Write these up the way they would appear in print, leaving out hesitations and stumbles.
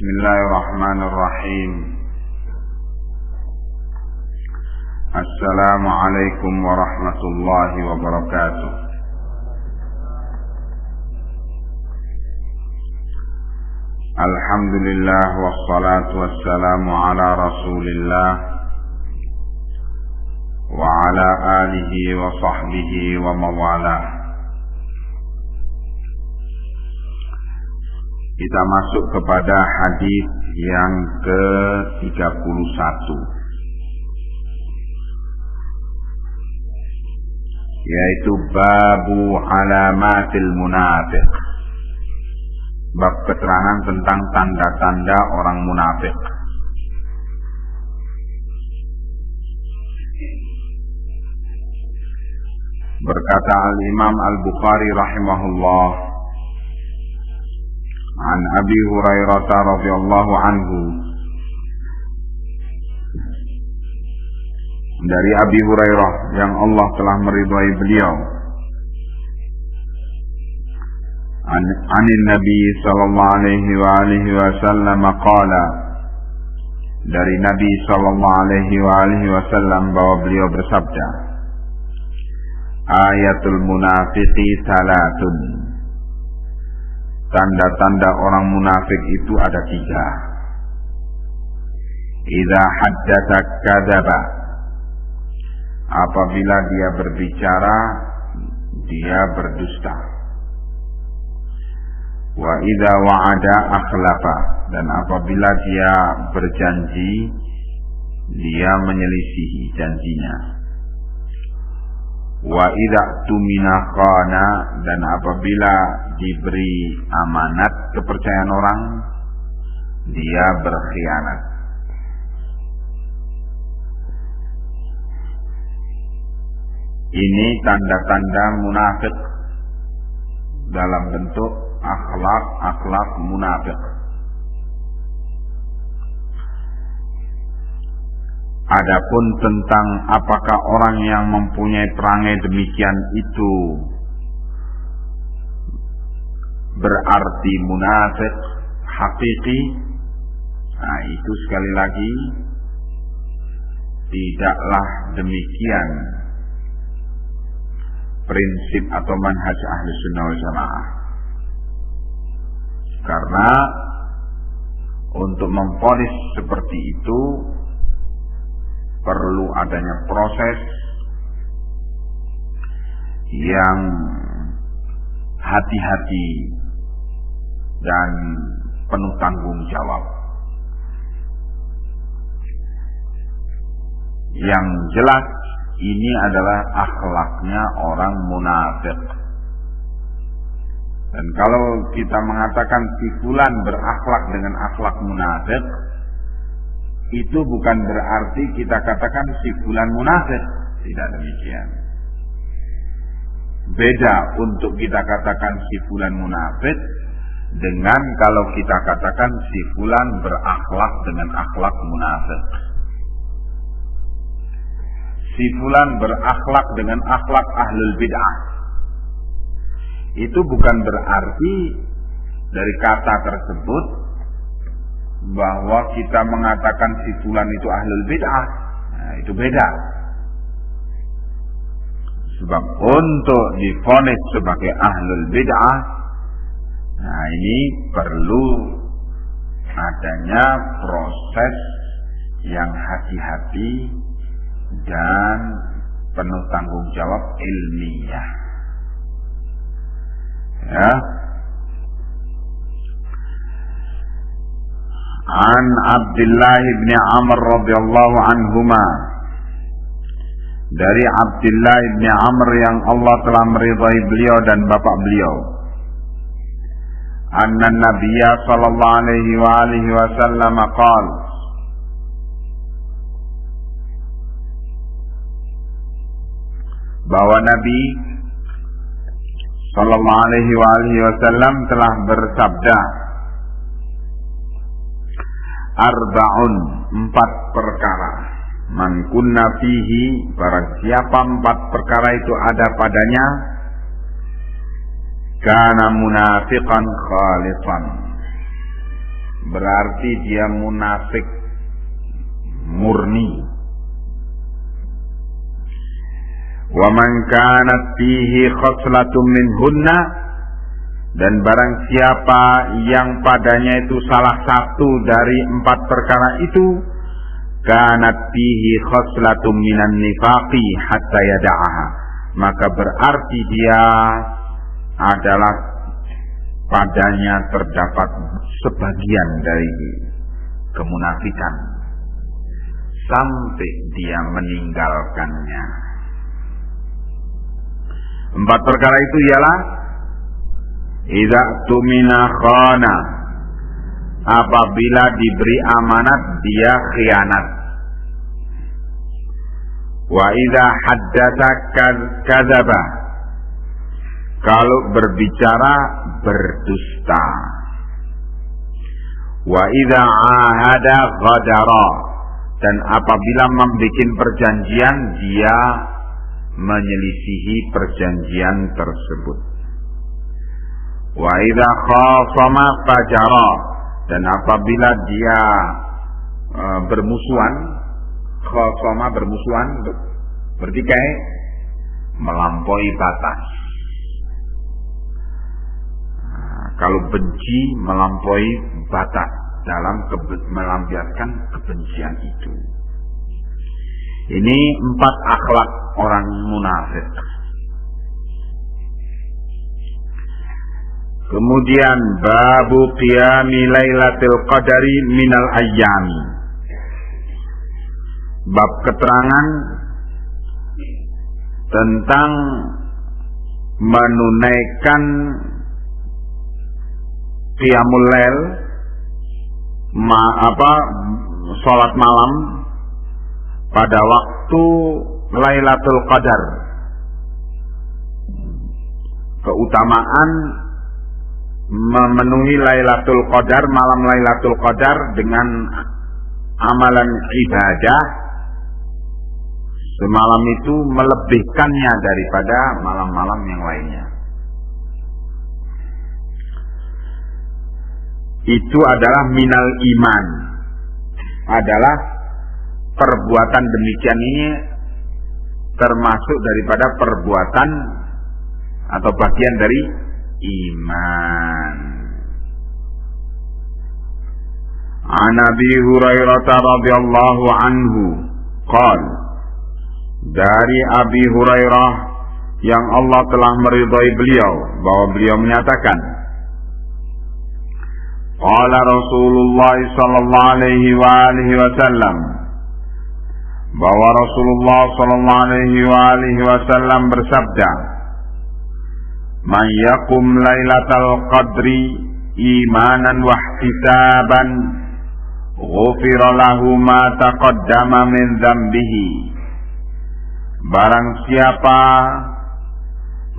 Bismillahirrahmanirrahim. Assalamualaikum warahmatullahi wabarakatuh. Alhamdulillah wassalatu wassalamu ala Rasulillah wa ala alihi wa sahbihi wa mawalah. Kita masuk kepada hadis yang ke-31, yaitu babu alamatil munafiq, bab keterangan tentang tanda-tanda orang munafik. Berkata Al-Imam Al-Bukhari rahimahullah, an Abi Hurairah radhiyallahu anhu, dari Abi Hurairah yang Allah telah meridhai beliau, anin Nabi sallallahu alaihi wasallam qala, dari Nabi sallallahu alaihi wasallam bahwa beliau bersabda, ayatul munafiqi salatun, tanda-tanda orang munafik itu ada 3. Idza haddatsa kadzaba, apabila dia berbicara dia berdusta. Wa idza wa'ada akhlafa, dan apabila dia berjanji dia menyelisihi janjinya. Wa idza tumina khana, dan apabila diberi amanat kepercayaan orang dia berkhianat. Ini tanda-tanda munafik dalam bentuk akhlak munafik. Adapun tentang apakah orang yang mempunyai perangai demikian itu berarti munafik hakiki, nah itu sekali lagi tidaklah demikian prinsip atau manhaj ahli sunnah wal jamaah. Karena untuk memvonis seperti itu perlu adanya proses yang hati-hati dan penuh tanggung jawab. Yang jelas ini adalah akhlaknya orang munafik. Dan kalau kita mengatakan si fulan berakhlak dengan akhlak munafik, itu bukan berarti kita katakan si fulan munafik. Tidak demikian. Beda untuk kita katakan si fulan munafik dengan kalau kita katakan si fulan berakhlak dengan akhlak munafik. Si fulan berakhlak dengan akhlak ahlul bid'ah, itu bukan berarti dari kata tersebut bahwa kita mengatakan si fulan itu ahlul bid'ah. Nah, itu beda. Sebab untuk divonis sebagai ahlul bid'ah, nah ini perlu adanya proses yang hati-hati dan penuh tanggung jawab ilmiah. Ya. An Abdullah bin Amr radhiyallahu anhuma, dari Abdullah bin Amr yang Allah telah meridhai beliau dan bapak beliau, anna Nabiyya sallallahu alaihi wasallam qala, bahwa Nabi sallallahu alaihi wasallam telah bersabda, arba'un, 4 perkara, man kunna fihi, barang siapa 4 perkara itu ada padanya, kana munafiqan khalisan, berarti dia munafik murni. Wa man kanat fihi khoslatun minhunna, dan barang siapa yang padanya itu salah satu dari 4 perkara itu, kanat fihi khoslatun minan nifaqi hatta yada'aha, maka berarti dia adalah padanya terdapat sebagian dari kemunafikan sampai dia meninggalkannya. 4 perkara itu ialah idza tumina khana, apabila diberi amanat dia khianat. Wa idza haddatsa kadzaba, kalau berbicara berdusta. Wa idza ahada ghadara, dan apabila membuat perjanjian dia menyelisihi perjanjian tersebut. Wa idza khasama fajara, dan apabila dia bermusuhan, khasama bermusuhan, bertikai, melampaui batas. Kalau benci melampaui batas dalam melampiaskan kebencian itu. Ini 4 akhlak orang munafik. Kemudian babu qiyami lailatul qadari minal ayyami, bab keterangan tentang menunaikan qiyamul lail, salat malam pada waktu Lailatul Qadar. Keutamaan memenuhi Lailatul Qadar, malam Lailatul Qadar dengan amalan ibadah semalam itu melebihkannya daripada malam-malam yang lainnya. Itu adalah minal iman, adalah perbuatan demikian ini termasuk daripada perbuatan atau bagian dari iman. An Abi Hurairah radhiyallahu anhu qala, dari Abi Hurairah yang Allah telah meridhai beliau, bahwa beliau menyatakan, qala Rasulullah sallallahu alaihi wa alihi wasallam, bahwa Rasulullah sallallahu alaihi wasallam bersabda, man yaqum lailatal qadri imanan wa ihtisaban ghufira lahu ma taqaddama min dzambihi, barang siapa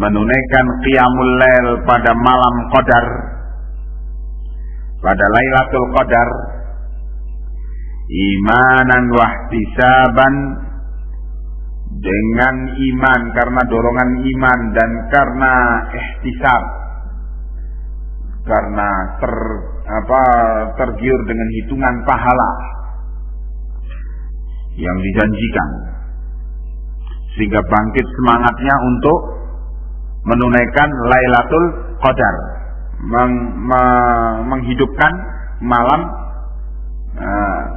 menunaikan qiyamul lail pada malam qadar, pada Lailatul Qadar, imanan wa ihtisaban, dengan iman karena dorongan iman dan karena ihtisab, karena tergiur dengan hitungan pahala yang dijanjikan, sehingga bangkit semangatnya untuk menunaikan Lailatul Qadar, menghidupkan malam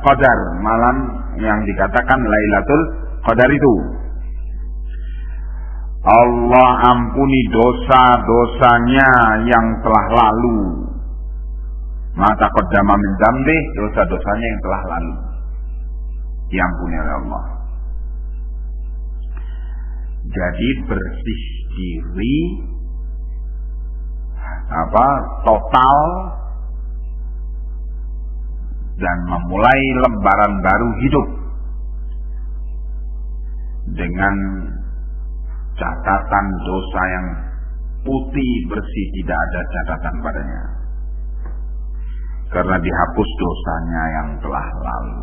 Qadar, malam yang dikatakan Lailatul Qadar itu. Allah ampuni dosa-dosanya yang telah lalu. Mata qaddama min dzambi, dosa-dosanya yang telah lalu diampuni oleh Allah. Jadi bersih diri total dan memulai lembaran baru hidup dengan catatan dosa yang putih bersih, tidak ada catatan padanya karena dihapus dosanya yang telah lalu.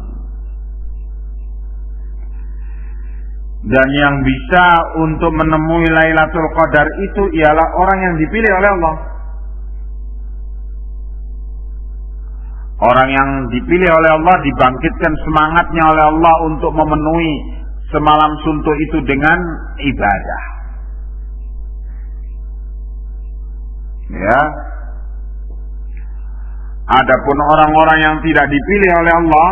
Dan yang bisa untuk menemui Lailatul Qadar itu ialah orang yang dipilih oleh Allah. Orang yang dipilih oleh Allah dibangkitkan semangatnya oleh Allah untuk memenuhi semalam suntuk itu dengan ibadah. Ya. Adapun orang-orang yang tidak dipilih oleh Allah,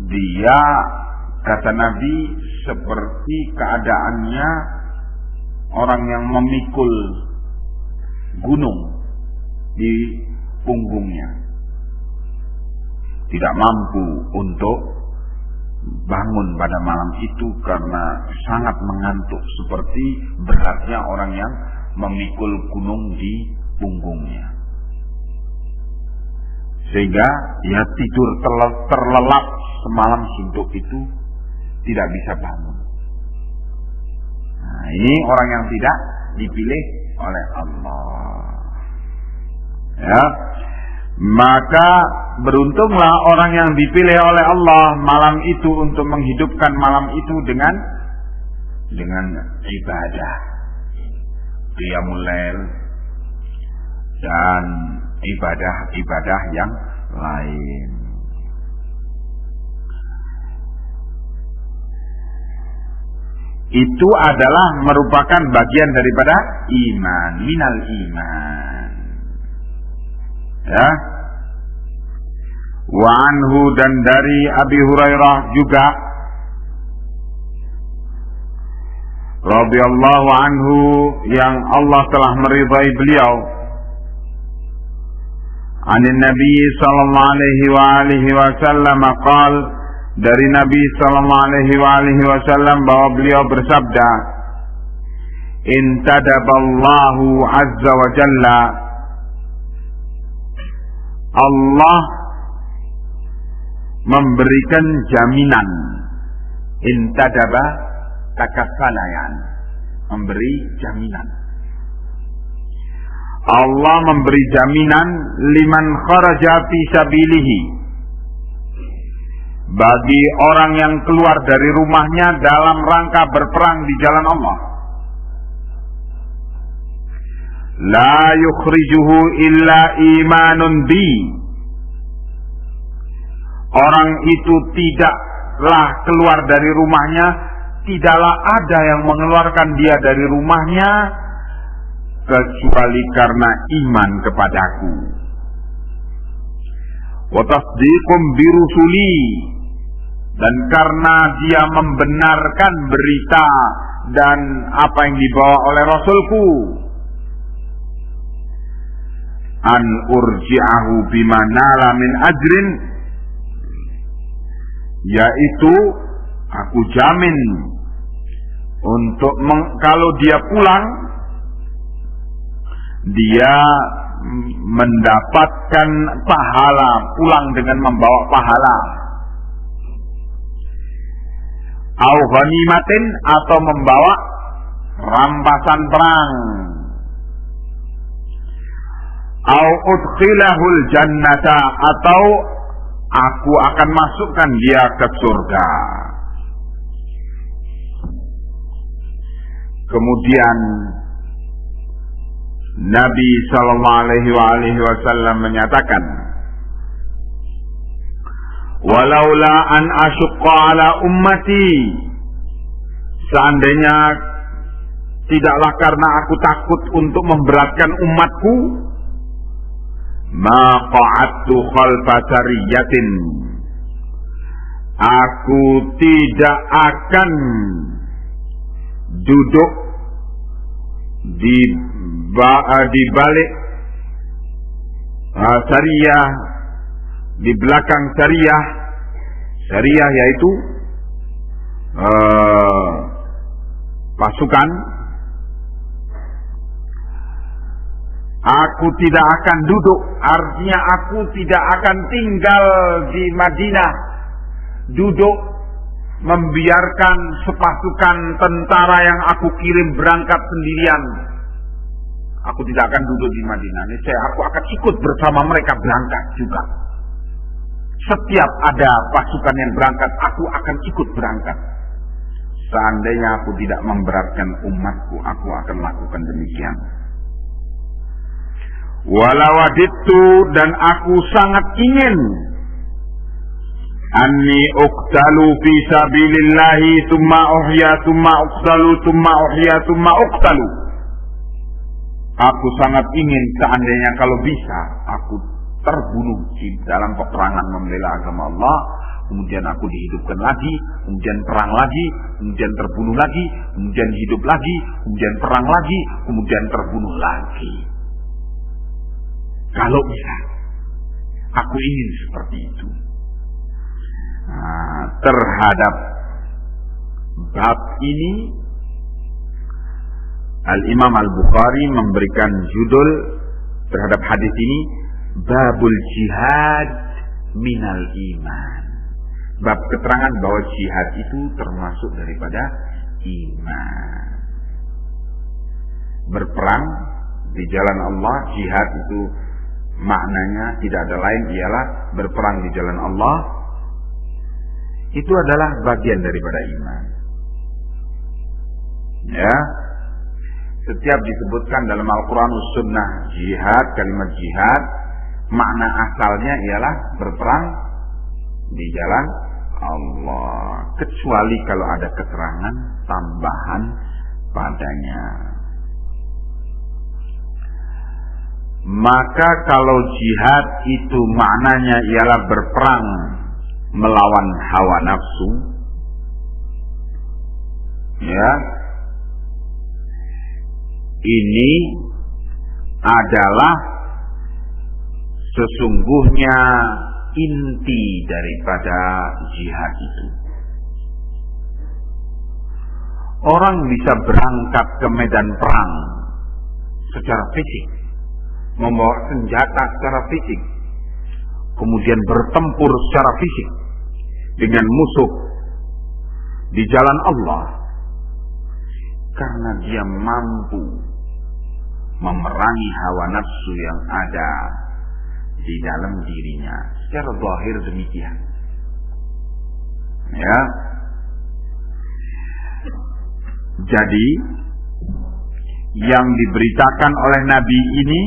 dia, kata Nabi, seperti keadaannya orang yang memikul gunung di punggungnya, tidak mampu untuk bangun pada malam itu karena sangat mengantuk, seperti beratnya orang yang memikul gunung di punggungnya, sehingga dia tidur terlelap semalam suntuk itu, tidak bisa bangun. Nah, ini orang yang tidak dipilih oleh Allah. Ya, maka beruntunglah orang yang dipilih oleh Allah malam itu untuk menghidupkan malam itu dengan ibadah, qiyamul lail dan ibadah-ibadah yang lain. Itu adalah merupakan bagian daripada iman, minal iman. Ya. Wa anhu, dan dari Abi Hurairah juga radhiyallahu anhu, yang Allah telah meridai beliau, anin Nabi sallallahu alaihi wasallam qaal, dari Nabi sallallahu alaihi wasallam bahwa beliau bersabda, intadaballahu azza wa jalla, Allah memberikan jaminan. Intadaba takafalayan, memberi jaminan. Allah memberi jaminan liman kharaja fi sabilihi, bagi orang yang keluar dari rumahnya dalam rangka berperang di jalan Allah. La yukhrijuhu illa imanun bi, orang itu tidaklah keluar dari rumahnya, tidaklah ada yang mengeluarkan dia dari rumahnya kecuali karena iman kepadaku. Wa tasdiqum bi rusuli, dan karena dia membenarkan berita dan apa yang dibawa oleh Rasulku. An urji'ahu bima nala min ajrin, yaitu aku jamin untuk kalau dia pulang, dia mendapatkan pahala, pulang dengan membawa pahala. Au ghanimatin, atau membawa rampasan perang. Au udkhilahul jannata, atau aku akan masukkan dia ke surga. Kemudian Nabi sallallahu alaihi wasallam menyatakan, walaula an asyqa ala ummati, seandainya tidaklah karena aku takut untuk memberatkan umatku, ma qa'adtu khalfa sariyatin, aku tidak akan duduk di balik sariyah, di belakang sariyah. Sariyah yaitu pasukan. Aku tidak akan duduk, artinya aku tidak akan tinggal di Madinah, duduk membiarkan sepasukan tentara yang aku kirim berangkat sendirian. Aku tidak akan duduk di Madinah. Aku akan ikut bersama mereka berangkat juga. Setiap ada pasukan yang berangkat, aku akan ikut berangkat. Seandainya aku tidak memberatkan umatku, aku akan lakukan demikian. Walawadittu, dan aku sangat ingin, anni uqtalu fi sabilillahi thumma uhya thumma uqtalu thumma uhya thumma uqtalu. Aku sangat ingin seandainya kalau bisa aku terbunuh di dalam peperangan membela agama Allah, kemudian aku dihidupkan lagi, kemudian perang lagi, kemudian terbunuh lagi, kemudian hidup lagi, kemudian perang lagi, kemudian terbunuh lagi. Kalau bisa, aku ingin seperti itu. Nah, terhadap bab ini Al-Imam Al-Bukhari memberikan judul terhadap hadis ini, Babul Jihad Minal Iman. Bab keterangan bahwa jihad itu termasuk daripada iman. Berperang di jalan Allah, jihad itu maknanya tidak ada lain ialah berperang di jalan Allah. Itu adalah bagian daripada iman. Ya, setiap disebutkan dalam Al-Quran Sunnah jihad, kalimat jihad, makna asalnya ialah berperang di jalan Allah, kecuali kalau ada keterangan tambahan padanya. Maka kalau jihad itu maknanya ialah berperang melawan hawa nafsu, ya, ini adalah sesungguhnya inti daripada jihad itu. Orang bisa berangkat ke medan perang secara fisik, membawa senjata secara fisik, kemudian bertempur secara fisik dengan musuh di jalan Allah, karena dia mampu memerangi hawa nafsu yang ada di dalam dirinya. Secara zahir demikian, ya. Jadi yang diberitakan oleh Nabi ini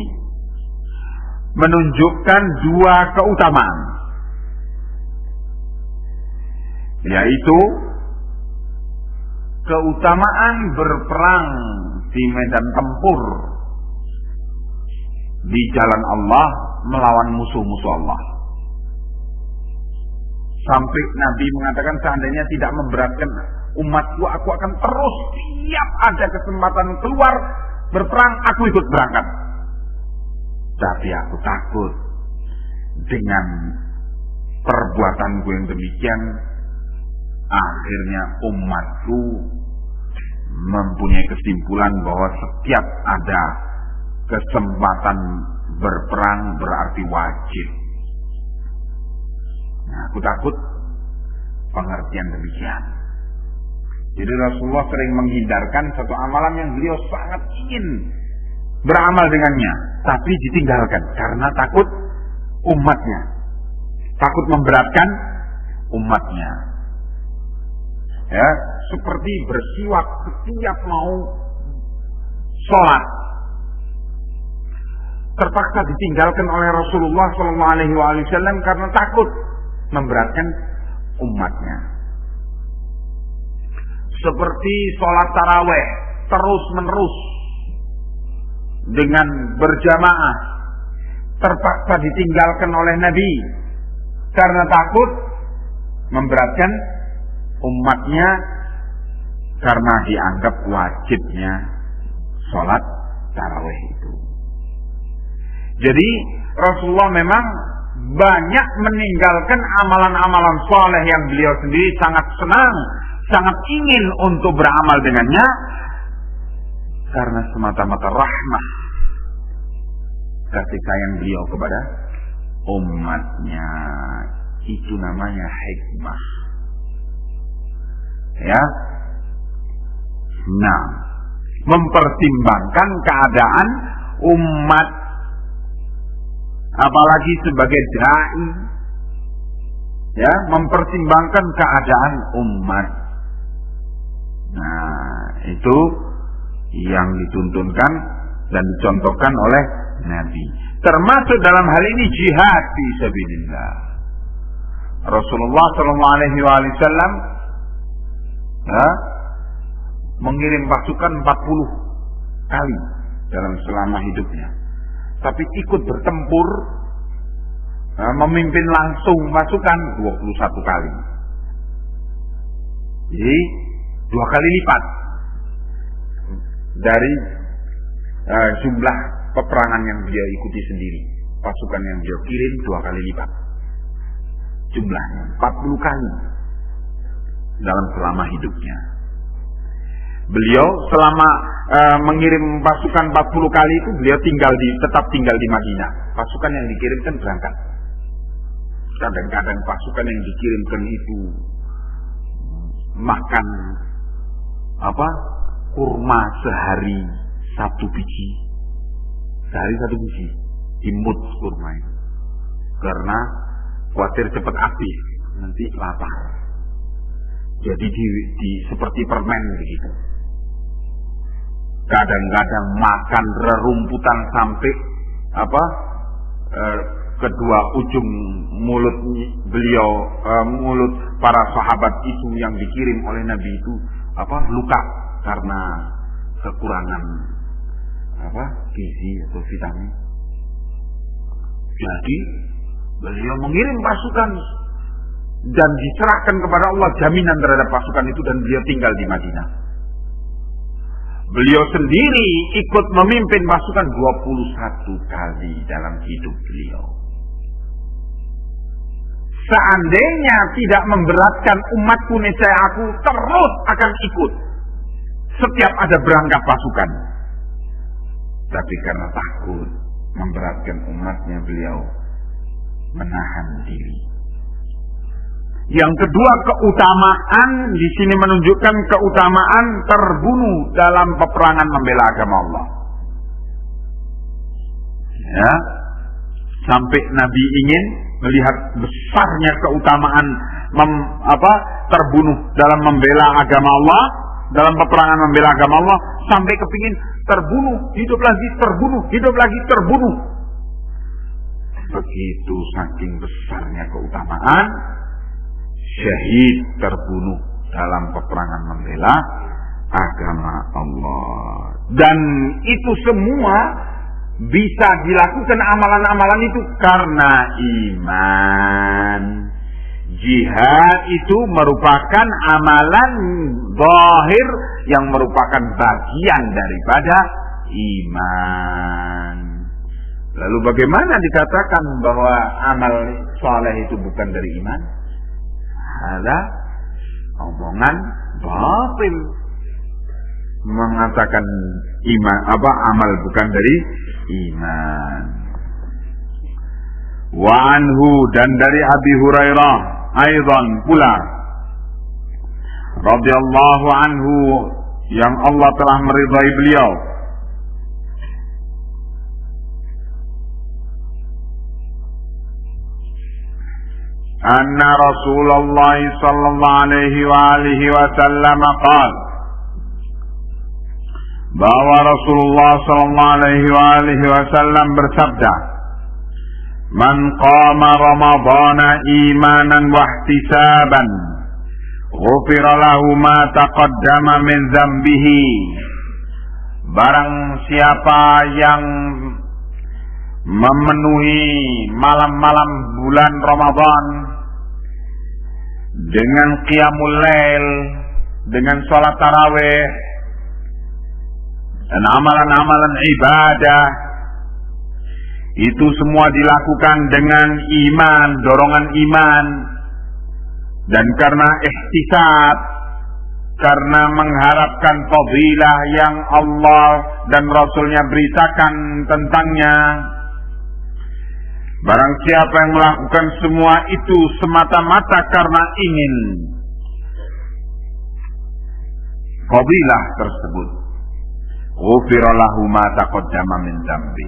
menunjukkan dua keutamaan, yaitu keutamaan berperang di medan tempur di jalan Allah melawan musuh-musuh Allah. Sampai Nabi mengatakan, seandainya tidak memberatkan umatku, aku akan terus tiap ada kesempatan keluar berperang, aku ikut berangkat. Tapi aku takut dengan perbuatanku yang demikian, akhirnya umatku mempunyai kesimpulan bahwa setiap ada kesempatan berperang berarti wajib. Nah, aku takut pengertian demikian. Jadi Rasulullah sering menghindarkan satu amalan yang beliau sangat ingin beramal dengannya, tapi ditinggalkan karena takut umatnya, takut memberatkan umatnya. Ya, seperti bersiwak setiap mau sholat, terpaksa ditinggalkan oleh Rasulullah SAW karena takut memberatkan umatnya. Seperti sholat taraweh terus menerus dengan berjamaah, terpaksa ditinggalkan oleh Nabi karena takut memberatkan umatnya, karena dianggap wajibnya sholat taraweh itu. Jadi Rasulullah memang banyak meninggalkan amalan-amalan soleh yang beliau sendiri sangat senang, sangat ingin untuk beramal dengannya, karena semata-mata rahmah kasih sayang beliau kepada umatnya. Itu namanya hikmah, ya. Nah, mempertimbangkan keadaan umat, apalagi sebagai dai, ya, mempertimbangkan keadaan umat. Nah, itu yang dituntunkan dan dicontohkan oleh Nabi. Termasuk dalam hal ini jihad fi sabilillah. Rasulullah sallallahu alaihi wasallam mengirim pasukan 40 kali dalam selama hidupnya. Tapi ikut bertempur, memimpin langsung pasukan 21 kali. Jadi 2 kali lipat dari jumlah peperangan yang dia ikuti sendiri. Pasukan yang dia kirim 2 kali lipat jumlahnya, 40 kali dalam selama hidupnya. Beliau selama mengirim pasukan 40 kali itu beliau tetap tinggal di Madinah. Pasukan yang dikirimkan berangkat. Kadang-kadang pasukan yang dikirimkan itu makan kurma sehari 1 biji. Sehari 1 biji imut kurma itu. Karena khawatir cepat habis, nanti lapar. Jadi seperti permen begitu. Kadang-kadang makan rerumputan sampai kedua ujung mulut beliau, mulut para sahabat itu yang dikirim oleh Nabi itu luka karena kekurangan gizi atau vitamin. Jadi beliau mengirim pasukan dan diserahkan kepada Allah jaminan terhadap pasukan itu, dan beliau tinggal di Madinah. Beliau sendiri ikut memimpin pasukan 21 kali dalam hidup beliau. Seandainya tidak memberatkan umatku, niscaya aku terus akan ikut setiap ada berangkat pasukan. Tapi karena takut memberatkan umatnya, beliau menahan diri. Yang kedua, keutamaan di sini menunjukkan keutamaan terbunuh dalam peperangan membela agama Allah. Ya, sampai Nabi ingin melihat besarnya keutamaan terbunuh dalam membela agama Allah, dalam peperangan membela agama Allah, sampai kepingin terbunuh, hidup lagi, terbunuh, hidup lagi, terbunuh. Begitu saking besarnya keutamaan syahid terbunuh dalam peperangan membela agama Allah. Dan itu semua bisa dilakukan amalan-amalan itu karena iman. Jihad itu merupakan amalan zahir yang merupakan bagian daripada iman. Lalu bagaimana dikatakan bahwa amal saleh itu bukan dari iman? Ada omongan batil mengatakan iman amal bukan dari iman. Wa anhu, dan dari Abi Hurairah aidan pula radhiyallahu anhu, yang Allah telah meridai beliau, anna Rasulullah sallallahu alaihi wa alihi wasallam qala, bahwa Rasulullah sallallahu alaihi wa alihi wasallam bersabda, man qama ramadhana imanan wa ihtisaban ghufira lahu ma taqaddama min dzambihi. Barang siapa yang memenuhi malam-malam bulan Ramadan dengan qiyamul lail, dengan salat tarawih dan amalan-amalan ibadah, itu semua dilakukan dengan iman, dorongan iman, dan karena ihtisab, karena mengharapkan fadilah yang Allah dan Rasulnya beritakan tentangnya. Barang siapa yang melakukan semua itu semata-mata karena ingin fadilah tersebut, ghufira lahu ma taqaddama min dzambi.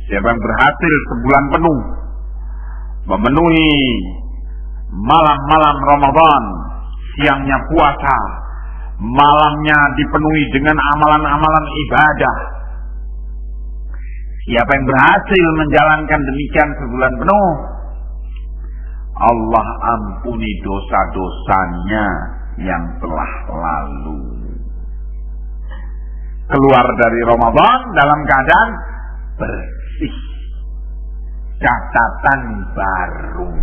Siapa yang berhasil sebulan penuh memenuhi malam-malam Ramadan, siangnya puasa, malamnya dipenuhi dengan amalan-amalan ibadah, Siapa yang berhasil menjalankan demikian sebulan penuh, Allah ampuni dosa-dosanya yang telah lalu. Keluar dari Ramadan dalam keadaan bersih, catatan baru.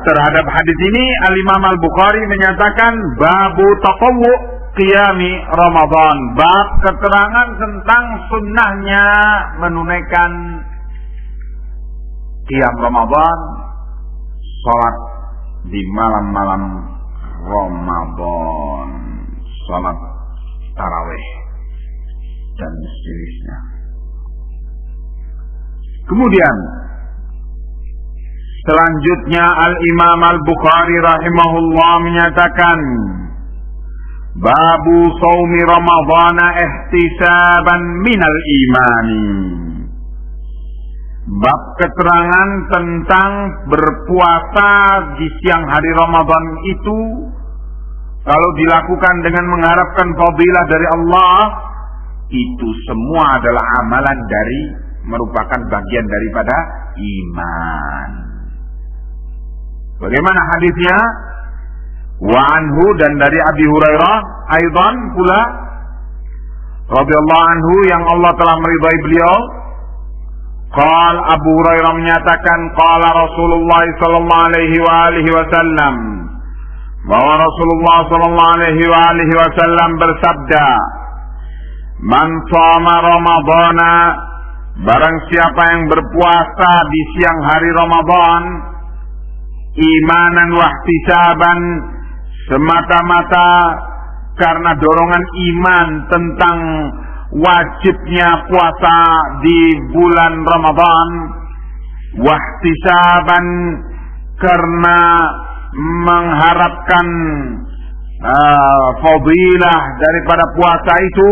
Terhadap hadis ini Al-Imam Al-Bukhari menyatakan babu taqawwu qiyami Ramadan, bab keterangan tentang sunnahnya menunaikan qiyam Ramadan, salat di malam-malam Ramadan, salat tarawih dan sejenisnya. Kemudian selanjutnya Al-Imam Al-Bukhari rahimahullah menyatakan babu shaumi Ramadhana ihtisaban minal imani, bab keterangan tentang berpuasa di siang hari Ramadan itu kalau dilakukan dengan mengharapkan fadilah dari Allah, itu semua adalah amalan dari, merupakan bagian daripada iman. Bagaimana hadisnya? Wa anhu, dan dari Abi Hurairah aidan pula radhiyallahu anhu yang Allah telah meridai beliau, qala Abu Hurairah menyatakan qala Rasulullah sallallahu alaihi wa alihi wasallam, bahwa Rasulullah sallallahu alaihi wa alihi wasallam bersabda, man shoma Ramadhana, barang siapa yang berpuasa di siang hari Ramadan, imanan wa ihtisaban, semata-mata karena dorongan iman tentang wajibnya puasa di bulan Ramadan, wa ihtisaban karena mengharapkan fadilah daripada puasa itu,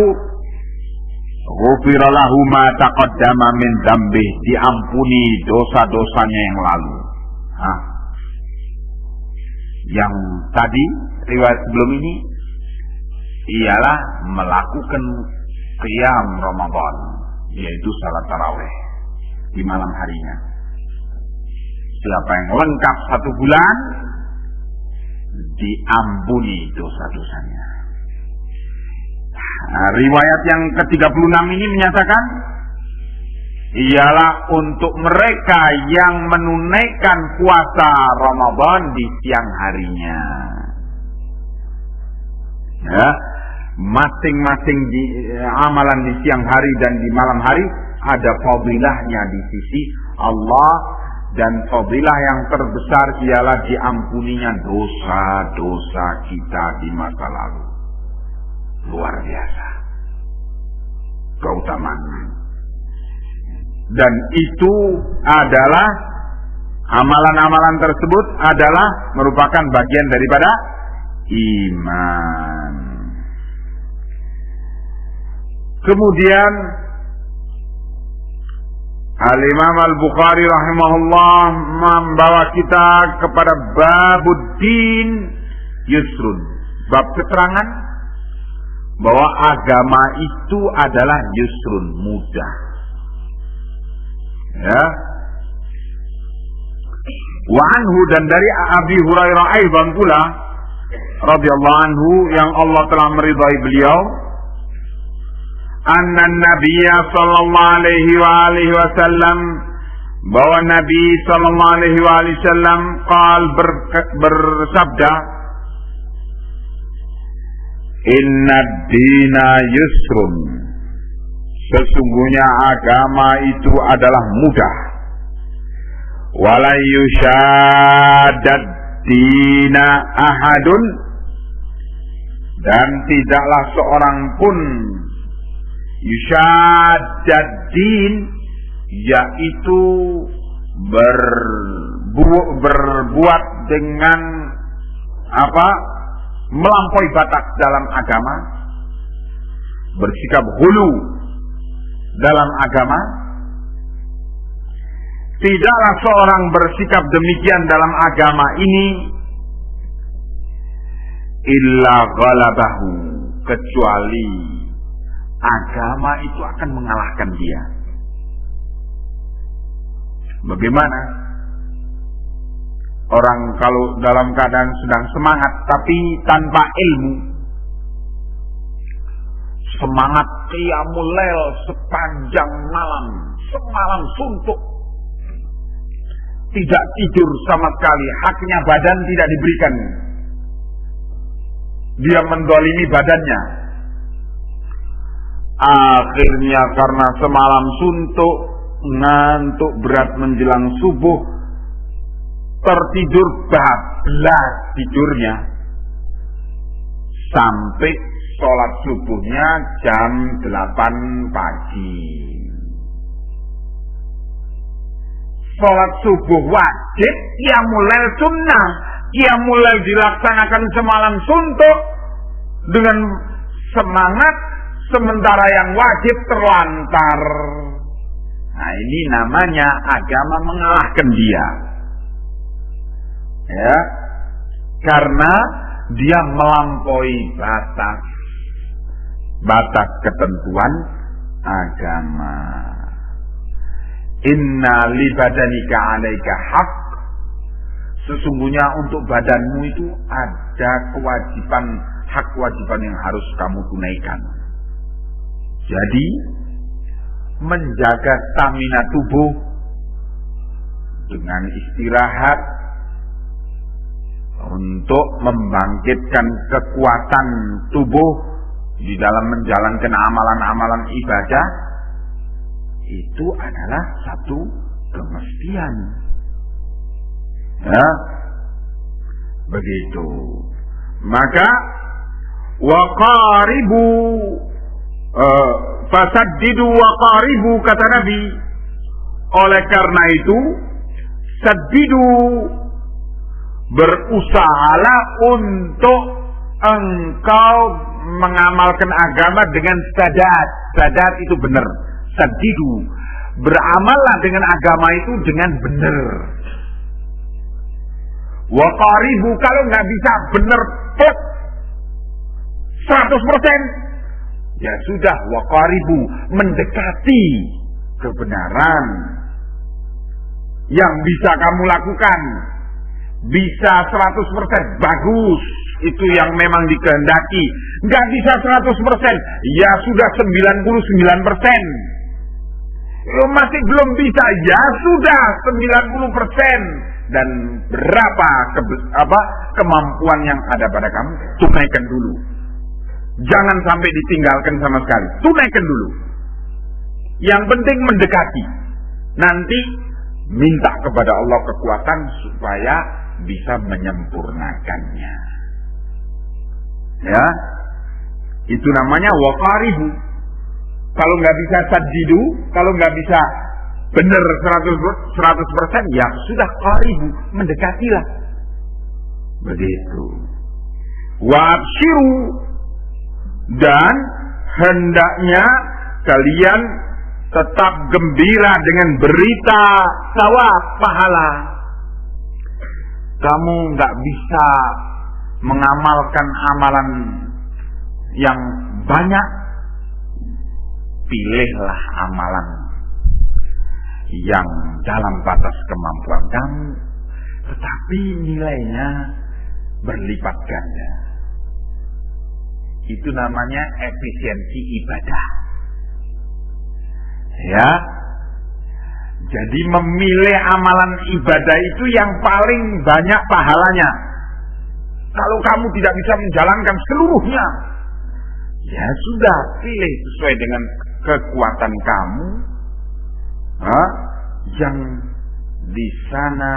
ghufira lahu ma taqaddama min dzambih, diampuni dosa-dosanya yang lalu. Yang tadi riwayat sebelum ini ialah melakukan qiyam Ramadan, yaitu salat tarawih di malam harinya. Siapa yang lengkap 1 bulan, diampuni dosa-dosanya. Riwayat yang ke-36 ini menyatakan ialah untuk mereka yang menunaikan puasa Ramadan di siang harinya. Ya, masing-masing amalan di siang hari dan di malam hari ada fadilahnya di sisi Allah, dan fadilah yang terbesar ialah diampuninya dosa-dosa kita di masa lalu. Luar biasa keutamaannya. Dan itu adalah amalan-amalan tersebut adalah merupakan bagian daripada iman. Kemudian Al-Imam Al-Bukhari rahimahullah membawa kita kepada babuddin yusrun, bab keterangan bahwa agama itu adalah yusrun, mudah. Ya. Wa anhu, dan dari Abi Hurairah aidan pula radhiyallahu anhu yang Allah telah meridai beliau, anna Nabiyya sallallahu alaihi wa alihi wasallam, bahwa Nabi sallallahu alaihi wa alihi wasallam bersabda, inna dina yusrun, sesungguhnya agama itu adalah mudah. Wala yushadad dina ahadun, dan tidaklah seorang pun yushadad din, yaitu berbuat dengan melampaui batas dalam agama, bersikap hulu dalam agama. Tidaklah seorang bersikap demikian dalam agama ini illa ghalabahu, kecuali agama itu akan mengalahkan dia. Bagaimana? Orang kalau dalam keadaan sedang semangat tapi tanpa ilmu, semangat qiyamul lail sepanjang malam, semalam suntuk, tidak tidur sama sekali, haknya badan tidak diberikan, dia mendolimi badannya. Akhirnya karena semalam suntuk, ngantuk berat menjelang subuh, tertidur bablas tidurnya sampai sholat subuhnya jam 8 pagi. Sholat subuh wajib, qiyamul lail sunnah. Qiyamul lail dilaksanakan semalam suntuk dengan semangat, sementara yang wajib terlantar. Nah, ini namanya agama mengalahkan dia. Ya, karena dia melampaui batas ketentuan agama. Inna li badanika 'alaika haq. Sesungguhnya untuk badanmu itu ada kewajiban, hak kewajiban yang harus kamu tunaikan. Jadi menjaga stamina tubuh dengan istirahat untuk membangkitkan kekuatan tubuh di dalam menjalankan amalan-amalan ibadah itu adalah satu kemestian. Ya, begitu. Maka waqaribu fasaddidu waqaribu, kata Nabi. Oleh karena itu saddidu, berusahalah untuk engkau mengamalkan agama dengan sadad. Sadad itu benar. Saddidu, beramallah dengan agama itu dengan benar. Waqaribu, kalau nggak bisa benar 100%, ya sudah, waqaribu, mendekati kebenaran. Yang bisa kamu lakukan bisa 100%, bagus, itu yang memang dikehendaki. Nggak bisa 100%, ya sudah 99%. Masih belum bisa, ya sudah 90%. Dan berapa kemampuan yang ada pada kamu, tunaikan dulu. Jangan sampai ditinggalkan sama sekali, tunaikan dulu. Yang penting mendekati. Nanti minta kepada Allah kekuatan supaya bisa menyempurnakannya. Ya, itu namanya waqaribu. Kalau nggak bisa saddidu, kalau nggak bisa benar 100%, ya sudah qaribu, mendekatilah. Begitu. Wa abshiru, dan hendaknya kalian tetap gembira dengan berita thawab, pahala. Kamu nggak bisa mengamalkan amalan yang banyak, pilihlah amalan yang dalam batas kemampuan kamu, tetapi nilainya berlipat ganda. Itu namanya efisiensi ibadah. Ya, jadi memilih amalan ibadah itu yang paling banyak pahalanya. Kalau kamu tidak bisa menjalankan seluruhnya, ya sudah, pilih sesuai dengan kekuatan kamu, yang di sana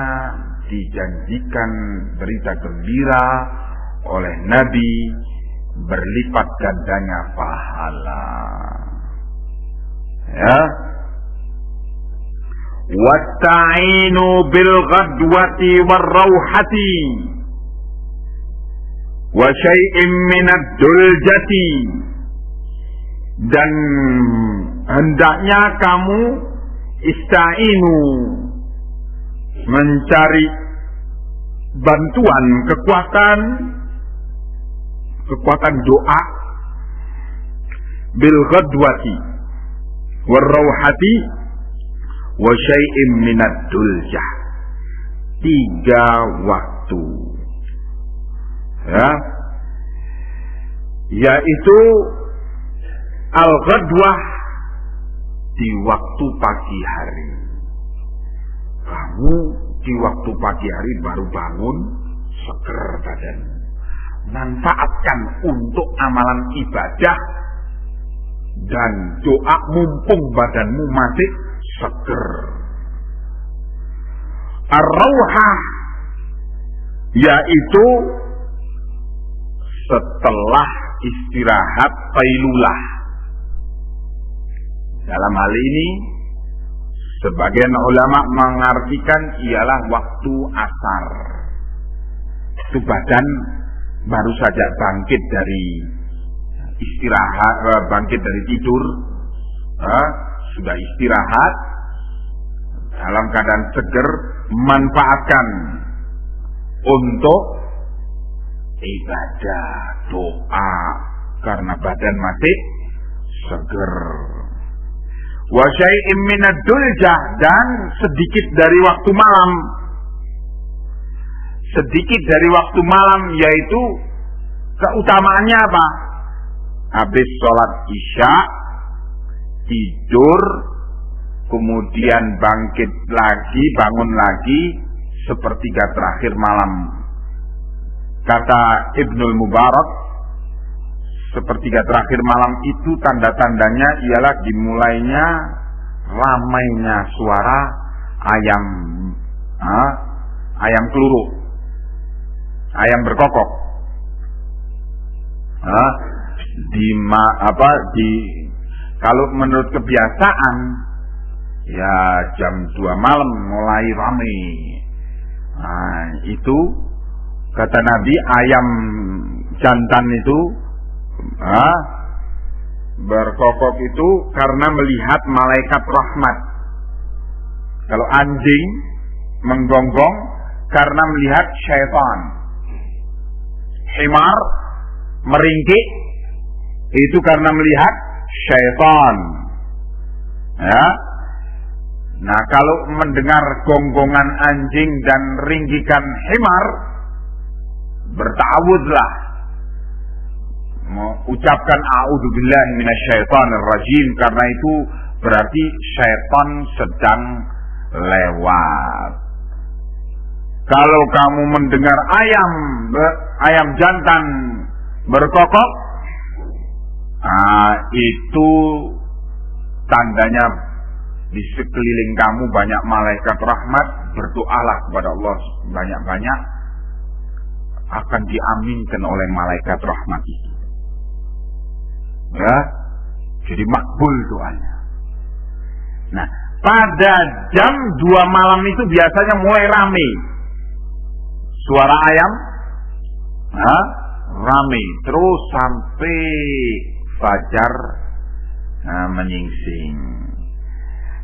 dijanjikan berita gembira oleh Nabi, berlipat gandanya pahala. Ya, wasta'inu bil ghadwati war rauhati wa syai'in minad duljati, dan hendaknya kamu ista'inu, mencari bantuan, kekuatan doa, bil ghadwati war rauhati wa syai'im minad duljah. 3 waktu, ya, yaitu al-ghadwah di waktu pagi hari. Kamu di waktu pagi hari baru bangun, seger badan, manfaatkan untuk amalan ibadah dan doa mumpung badanmu masih seger. Ar-rauhah yaitu setelah istirahat qailulah. Dalam hal ini sebagian ulama mengartikan ialah waktu asar. Itu badan baru saja bangkit dari istirahat, bangkit dari tidur, sudah istirahat dalam keadaan seger, manfaatkan untuk ibadah, doa, karena badan masih seger. Wa syai'im minad duljah, dan sedikit dari waktu malam. Sedikit dari waktu malam yaitu keutamaannya apa? Habis sholat isya, tidur, kemudian bangkit lagi, bangun lagi, sepertiga terakhir malam. Kata Ibnul Mubarak, sepertiga terakhir malam itu tanda-tandanya ialah dimulainya ramainya suara ayam keluruk, ayam berkokok. Kalau menurut kebiasaan ya jam 2 malam mulai ramai. Itu kata Nabi, ayam jantan itu berkokok itu karena melihat malaikat rahmat. Kalau anjing menggonggong karena melihat syaitan. Himar meringkik itu karena melihat syaitan. Ya. Nah, kalau mendengar gonggongan anjing dan ringgikan himar, bertawudlah, mengucapkan a'udzubillahi minasyaitonir rajim, karena itu berarti syaitan sedang lewat. Kalau kamu mendengar ayam jantan berkokok, itu tandanya di sekeliling kamu banyak malaikat rahmat. Berdoalah kepada Allah banyak-banyak, akan diaminkan oleh malaikat rahmat itu. Ya, jadi makbul doanya. Nah, pada jam 2 malam itu biasanya mulai rame. Suara ayam rame terus sampai fajar menyingsing.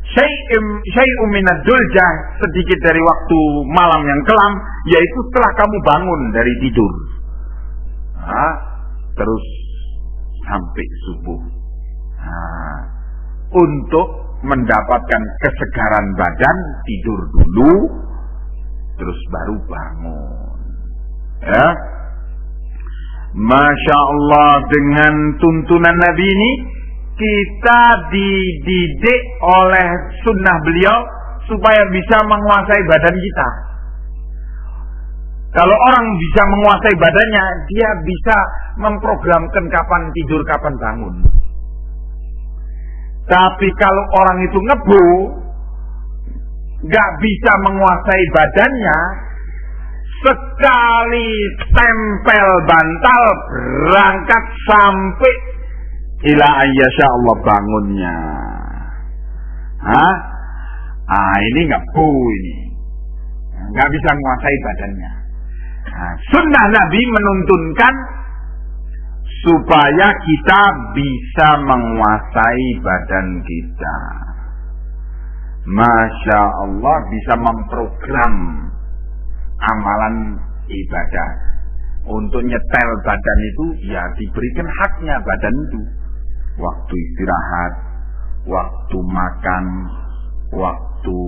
Syai'um minad duljah, sedikit dari waktu malam yang kelam, yaitu setelah kamu bangun dari tidur, terus sampai subuh, untuk mendapatkan kesegaran badan, tidur dulu terus baru bangun. Ya, Masya Allah, dengan tuntunan Nabi ini kita dididik oleh sunnah beliau supaya bisa menguasai badan kita. Kalau orang bisa menguasai badannya, dia bisa memprogramkan kapan tidur, kapan bangun. Tapi kalau orang itu ngebu, gak bisa menguasai badannya, sekali tempel bantal berangkat sampai ila ayyasha Allah bangunnya. Ini ngebu, ini gak bisa menguasai badannya. Sunnah Nabi menuntunkan supaya kita bisa menguasai badan kita. Masya Allah, bisa memprogram amalan ibadah. Untuk nyetel badan itu ya diberikan haknya badan itu. waktu istirahat, waktu makan, waktu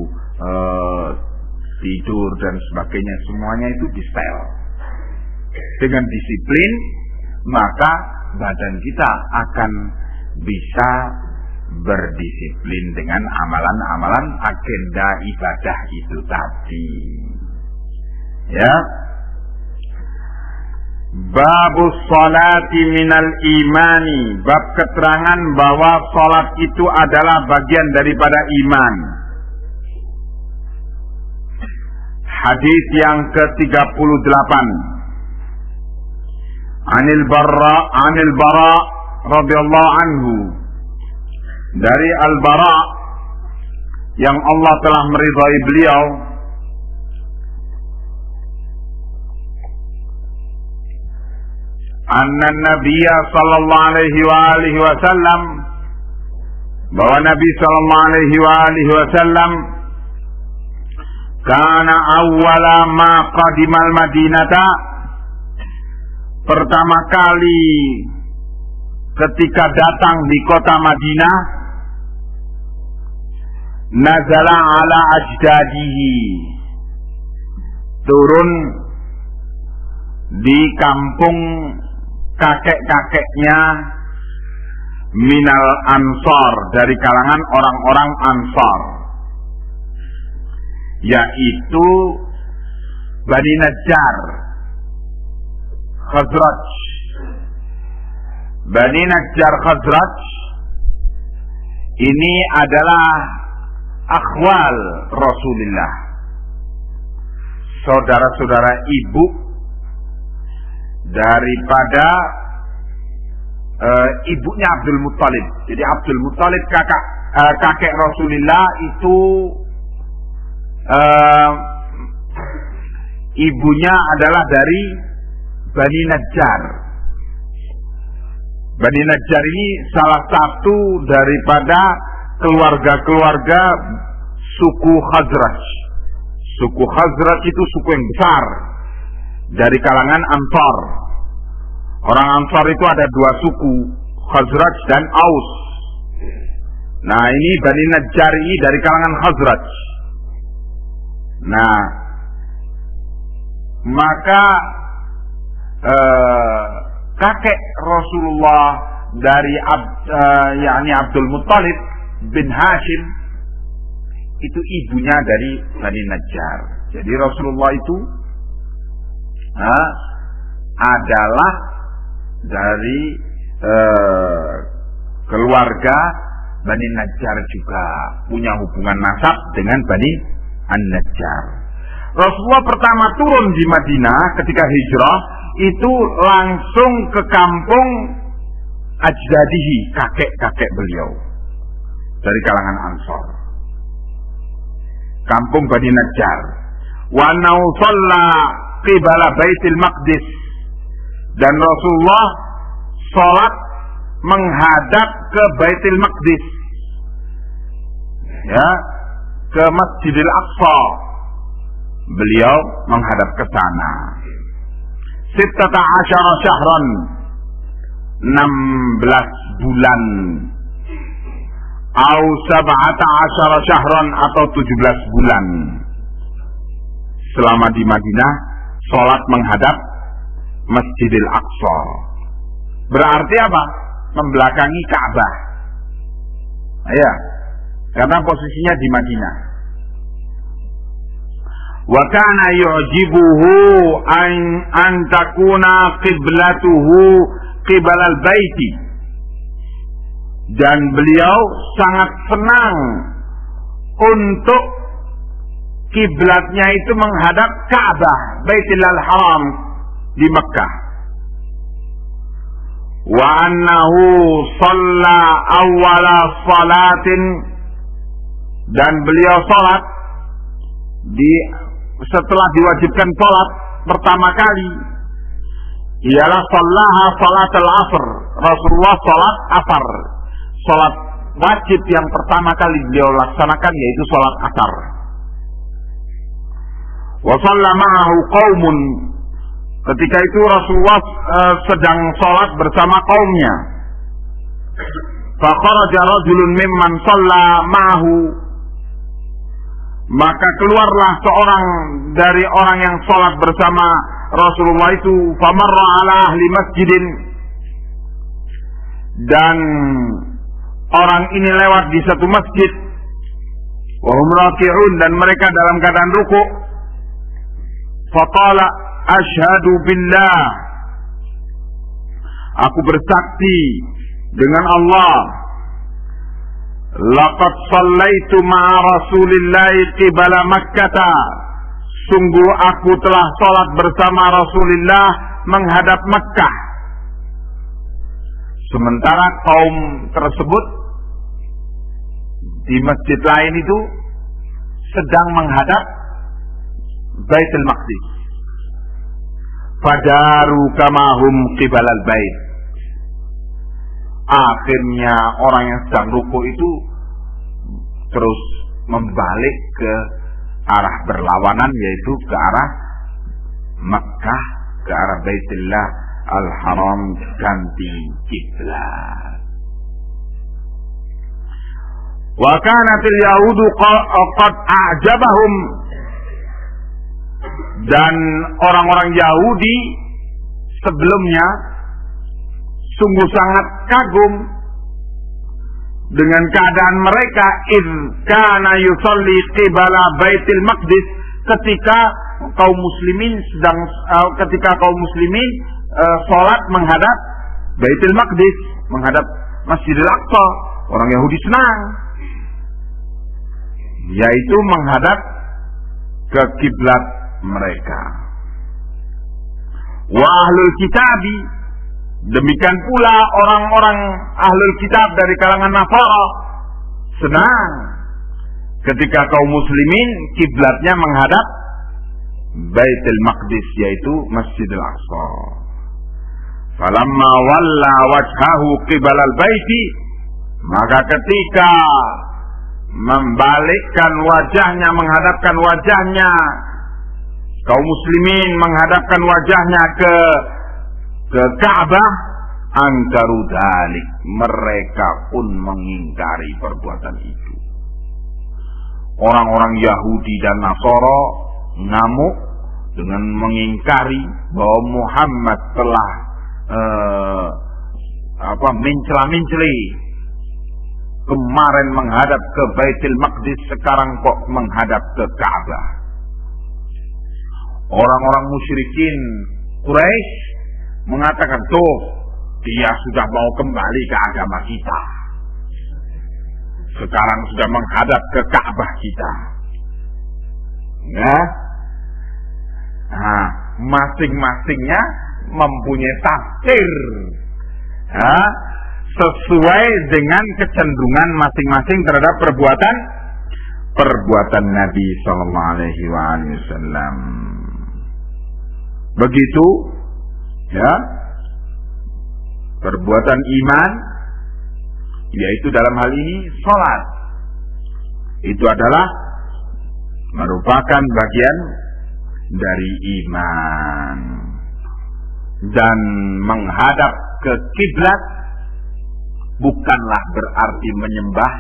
tidur dan sebagainya, semuanya itu di setel. Dengan disiplin, maka badan kita akan bisa berdisiplin dengan amalan-amalan agenda ibadah itu tadi. Ya. Babus sholati minal imani, bab keterangan bahwa sholat itu adalah bagian daripada iman. Hadis yang ke-38. Anil Bara radhiyallahu anhu, dari Al-Bara yang Allah telah meridhai beliau, anna Nabiyya sallallahu alaihi wasallam, bahwa Nabi sallallahu alaihi wasallam kana awwala ma qadimal Madinata, pertama kali ketika datang di kota Madinah, nazala ala ajdadihi, turun di kampung kakek-kakeknya, minal ansor, dari kalangan orang-orang ansor, yaitu Bani Najjar, Khazraj. Bani Najjar Khazraj ini adalah akhwal Rasulullah, saudara-saudara ibu daripada ibunya Abdul Muttalib. Jadi Abdul Muttalib kakek Rasulullah itu ibunya adalah dari Bani Najjar. Bani Najjar ini salah satu daripada keluarga-keluarga suku Khazraj. Suku Khazraj itu suku yang besar dari kalangan Ansar. Orang Ansar itu ada dua suku, Khazraj dan Aus. Nah, ini Bani Najjar ini dari kalangan Khazraj. Nah, maka kakek Rasulullah dari yakni Abdul Muttalib bin Hashim itu ibunya dari Bani Najjar. Jadi Rasulullah itu adalah dari keluarga Bani Najjar, juga punya hubungan nasab dengan Bani An-Najjar. Rasulullah pertama turun di Madinah ketika hijrah itu langsung ke kampung ajdadihi, kakek-kakek beliau dari kalangan Ansor, kampung Bani Najjar. Wa nausalla qibala Baitul Maqdis, dan Rasulullah sholat menghadap ke Baitul Maqdis, ya, ke Masjidil Aqsa. Beliau menghadap ke sana. 16 syahran, 16 bulan, atau 17 syahran, atau 17 bulan. Selama di Madinah, sholat menghadap Masjidil Aqsa. Berarti apa? Membelakangi Ka'bah. Ya, karena posisinya di Madinah. Wa kana yu'jibuhu an takuna qiblatuhu qibalal baiti, dan beliau sangat senang untuk kiblatnya itu menghadap Ka'bah, Baitul Haram di Mekkah. Wa annahu shalla awwala salatin, dan beliau salat setelah diwajibkan salat pertama kali ialah shallaha salatul asr. Rasulullah salat asar, salat wajib yang pertama kali beliau laksanakan yaitu salat asar. Wa shalla ma'ahu qaumun, ketika itu Rasulullah sedang salat bersama kaumnya. Fakharaja rajulun mimman shalla ma'ahu, maka keluarlah seorang dari orang yang sholat bersama Rasulullah itu, famarra ala ahli masjidin, dan orang ini lewat di satu masjid, wa hum raki'un, dan mereka dalam keadaan rukuk. Faqala asyhadu billah, aku bersaksi dengan Allah, laqad shallaitu ma'a Rasulillahi qibala Makkah, sungguh aku telah salat bersama Rasulullah menghadap Makkah. Sementara kaum tersebut di masjid lain itu sedang menghadap Baitul Maqdis. Fadaru kamahum qibalal bait. Akhirnya orang yang sedang ruku itu terus membalik ke arah berlawanan, yaitu ke arah Makkah, ke arah Baitullah Al-Haram, ganti kiblat. Wa kanatil yahudu qad a'jabahum, dan orang-orang Yahudi sebelumnya sungguh sangat kagum dengan keadaan mereka, id kana yusalli qibala Baitul Maqdis, ketika kaum muslimin salat menghadap Baitul Maqdis, menghadap Masjidil Aqsa. Orang Yahudi senang, yaitu menghadap ke kiblat mereka. Wa ahlul kitabi, demikian pula orang-orang ahlul kitab dari kalangan Nasara senang ketika kaum muslimin kiblatnya menghadap Baitul Maqdis, yaitu Masjidil Aqsa. Falamma walla wajhahu qibalal baiti, maka ketika membalikkan wajahnya, menghadapkan wajahnya, kaum muslimin menghadapkan wajahnya ke Ka'bah, angkaru dzalik, mereka pun mengingkari perbuatan itu. Orang-orang Yahudi dan Nasara ngamuk dengan mengingkari bahwa Muhammad telah mencela-menceli, kemarin menghadap ke Baitul Maqdis, sekarang kok menghadap ke Ka'bah. Orang-orang musyrikin Quraisy mengatakan, tuh, dia sudah mau kembali ke agama kita, sekarang sudah menghadap ke Ka'bah kita. Ya, nah, masing-masingnya mempunyai tafsir, ya, sesuai dengan kecenderungan masing-masing terhadap perbuatan Nabi Sallallahu Alaihi Wasallam. Begitu, ya, perbuatan iman, yaitu dalam hal ini sholat, itu adalah merupakan bagian dari iman. Dan menghadap ke kiblat bukanlah berarti menyembah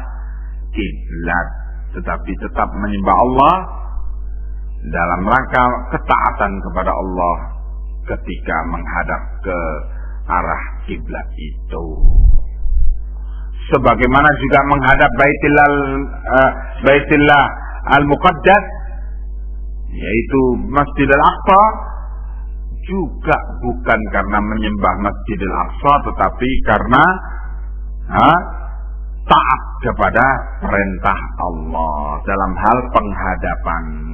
kiblat, tetapi tetap menyembah Allah dalam rangka ketaatan kepada Allah ketika menghadap ke arah kiblat itu. Sebagaimana juga menghadap Baitullah Al-Muqaddas, yaitu Masjidil Aqsa, juga bukan karena menyembah Masjidil Aqsa, tetapi karena taat kepada perintah Allah dalam hal penghadapan.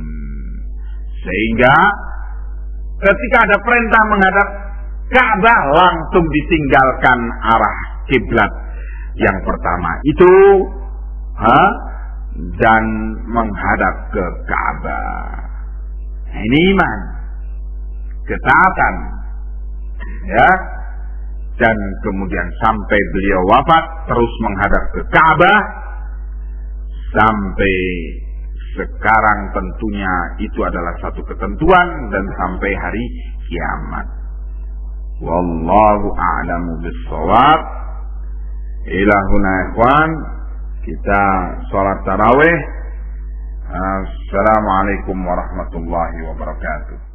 Sehingga ketika ada perintah menghadap Ka'bah, langsung ditinggalkan arah kiblat yang pertama itu, dan menghadap ke Ka'bah. Nah, ini iman, ketaatan, ya. Dan kemudian sampai beliau wafat terus menghadap ke Ka'bah sampai sekarang, tentunya itu adalah satu ketentuan dan sampai hari kiamat. Wallahu a'lamu bis-shawab. Ilahuna ikhwan, kita sholat tarawih. Assalamualaikum warahmatullahi wabarakatuh.